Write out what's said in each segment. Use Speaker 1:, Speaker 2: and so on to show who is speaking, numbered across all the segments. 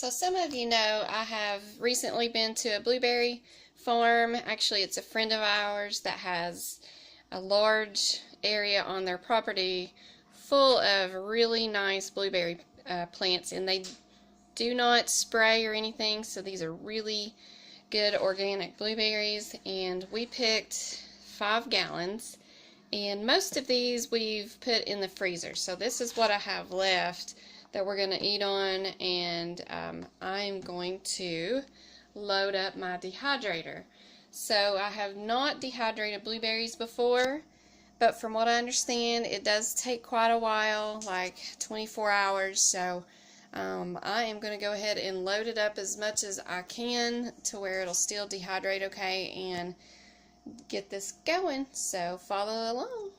Speaker 1: So some of you know I have recently been to a blueberry farm. Actually, it's a friend of ours that has a large area on their property full of really nice blueberry plants, and they do not spray or anything, so these are really good organic blueberries. And we picked 5 gallons, and most of these we've put in the freezer. So this is what I have left that we're going to eat on, and I'm going to load up my dehydrator. So I have not dehydrated blueberries before, but from what I understand, it does take quite a while, like 24 hours. So I am going to go ahead and load it up as much as I can to where it'll still dehydrate okay and get this going. So follow along.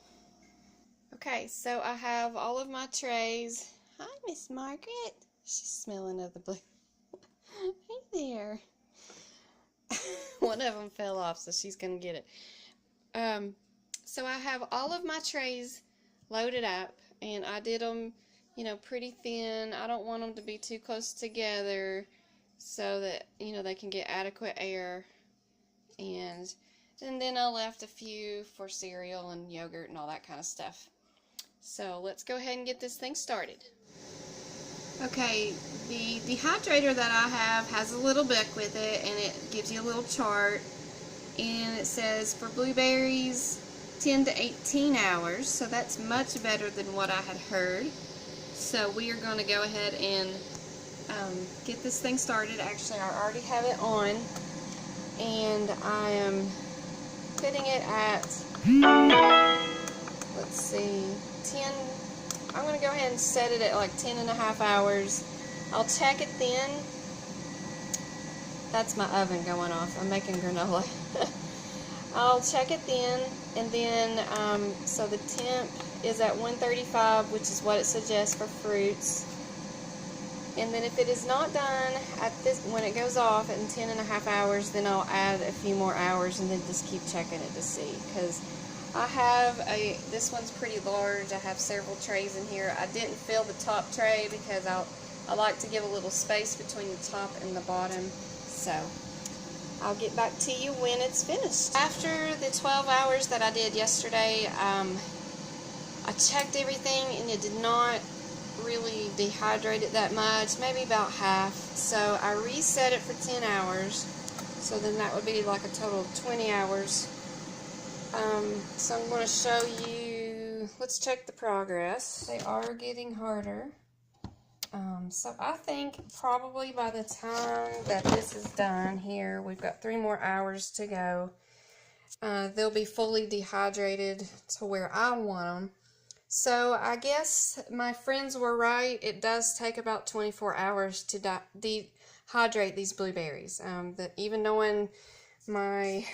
Speaker 1: Okay, so I have all of my trays. Hi, Miss Margaret. She's smelling of the blue. Hey there. One of them fell off, so she's going to get it. So I have all of my trays loaded up, and I did them, you know, pretty thin. I don't want them to be too close together so that, you know, they can get adequate air. And then I left a few for cereal and yogurt and all that kind of stuff. So let's go ahead and get this thing started. Okay, the dehydrator that I have has a little book with it, and it gives you a little chart, and it says for blueberries 10 to 18 hours, so that's much better than what I had heard. So we are going to go ahead and get this thing started. Actually, I already have it on, and I am putting it at, let's see, 10. I'm going to go ahead and set it at like 10 and a half hours. I'll check it then. That's my oven going off. I'm making granola. I'll check it then, and then so the temp is at 135, which is what it suggests for fruits. And then if it is not done at this, when it goes off in 10 and a half hours, then I'll add a few more hours and then just keep checking it to see. Because I have this one's pretty large. I have several trays in here. I didn't fill the top tray because I like to give a little space between the top and the bottom. So I'll get back to you when it's finished. After the 12 hours that I did yesterday, I checked everything, and it did not really dehydrate it that much, maybe about half. So I reset it for 10 hours. So then that would be like a total of 20 hours. So I'm going to show you, let's check the progress. They are getting harder. So I think probably by the time that this is done here, we've got 3 more hours to go. They'll be fully dehydrated to where I want them. So I guess my friends were right. It does take about 24 hours to dehydrate these blueberries. Even knowing my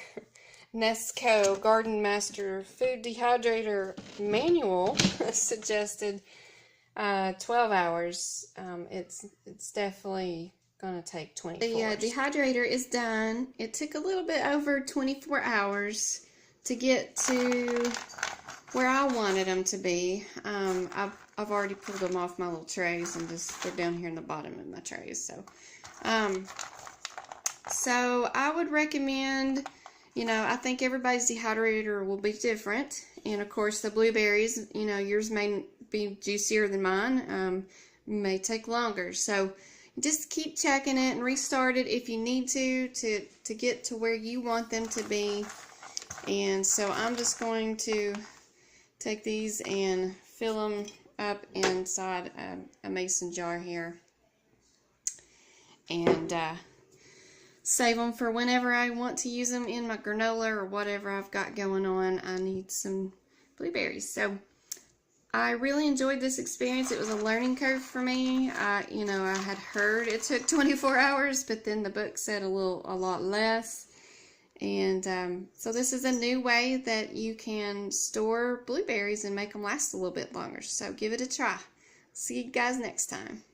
Speaker 1: Nesco Garden Master Food Dehydrator manual suggested 12 hours. It's definitely going to take 24 hours. The dehydrator is done. It took a little bit over 24 hours to get to where I wanted them to be. I've already pulled them off my little trays, and they're down here in the bottom of my trays. So I would recommend, you know, I think everybody's dehydrator will be different. And of course the blueberries, you know, yours may be juicier than mine, may take longer. So just keep checking it and restart it if you need to get to where you want them to be. And so I'm just going to take these and fill them up inside a mason jar here, and save them for whenever I want to use them in my granola or whatever I've got going on. I need some blueberries. So I really enjoyed this experience. It was a learning curve for me. You know, I had heard it took 24 hours, but then the book said a lot less. And so this is a new way that you can store blueberries and make them last a little bit longer. So give it a try. See you guys next time.